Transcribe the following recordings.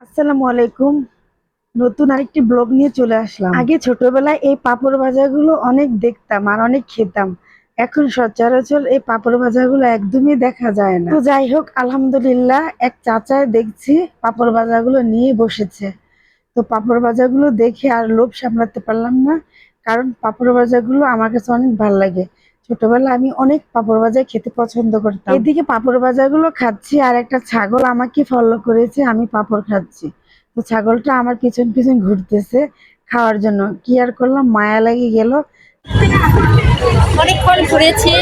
আসসালামু আলাইকুম। নতুন আরেকটি ব্লগ নিয়ে চলে আসলাম। আগে ছোটবেলায় এই পাপড় ভাজাগুলো অনেক দেখতাম আর অনেক খেতাম। এখন সচরাচর এই পাপড় ভাজাগুলো একদমই দেখা যায় না। তো যাই হোক, আলহামদুলিল্লাহ এক চাচায় দেখছি পাপড় ভাজাগুলো নিয়ে বসেছে। তো পাপড় ভাজাগুলো দেখে আর লোভ সামলাতে পারলাম না, কারণ পাপড় ভাজাগুলো আমার কাছে অনেক ভালো লাগে। ছোটবেলায় আমি অনেক পাপড় ভাজা খেতে পছন্দ করতাম। এদিকে পাপড় ভাজাগুলো খাচ্ছি আর একটা ছাগল আমাকে ফলো করেছে, আমি পাপড় খাচ্ছি। তো ছাগলটা আমার পিছন পিছন ঘুরতেছে খাওয়ার জন্য। কি আর করলাম, মায়া লেগে গেল। অনেকক্ষণ ঘুরেছি।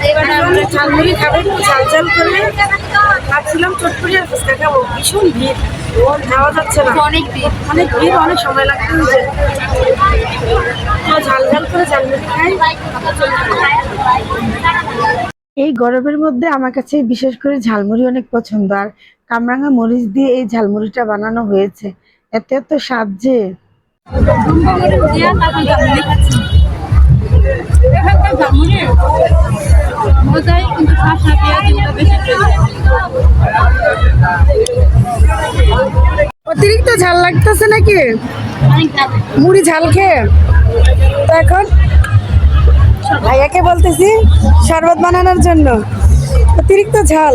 এবার আমরা ঝালমুড়ি খাবো, একটু ঝাল ঝাল করে ভাবছিলাম চটপটি আর ফুচকা খাবো। ভীষণ ভিড়, যাওয়া যাচ্ছে না, অনেক ভিড়। অনেক ভিড়, অনেক সময় লাগবে। ঝাল ঝাল করে ঝালমুড়ি খাই। এই গরমের মধ্যে আমার কাছে বিশেষ করে ঝালমুড়ি অনেক পছন্দ। আর কামরাঙা মরিচ দিয়ে এই ঝালমুড়িটা বানানো হয়েছে, এত এত স্বাদ যে। দিয়া তারপর জামুনি খাচ্ছি। এখানকার জামুনি মজাই, কিন্তু শসা পেঁয়াজ এগুলো বেশি অতিরিক্ত ঝাল লাগতেছে নাকি অনেক ঝাল। মুড়ি ঝাল খেয়ে? তো এখন ভাইয়াকে বলতেছি শরবত বানানোর জন্য, অতিরিক্ত ঝাল।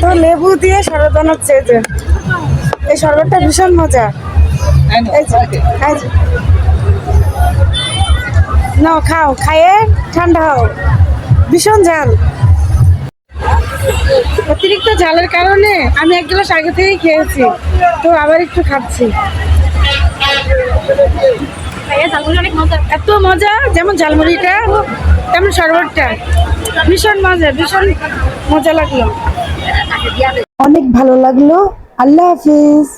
তো লেবু দিয়ে শরবত বানাচ্ছে। এই যে এই শরবতটা ভীষণ মজা। নাও খাও, খাইয়ে ঠান্ডা হও। ভীষণ ঝাল, অতিরিক্ত ঝালের কারণে আমি এক গ্লাস আগে থেকেই খেয়েছি, তো আবার একটু খাচ্ছি। ঝালমুড়ি অনেক মজা। এত মজা, যেমন ঝালমুড়িটা তেমন শরবতটা ভীষণ মজা, ভীষণ মজা লাগলো, অনেক ভালো লাগলো। আল্লাহ হাফিজ।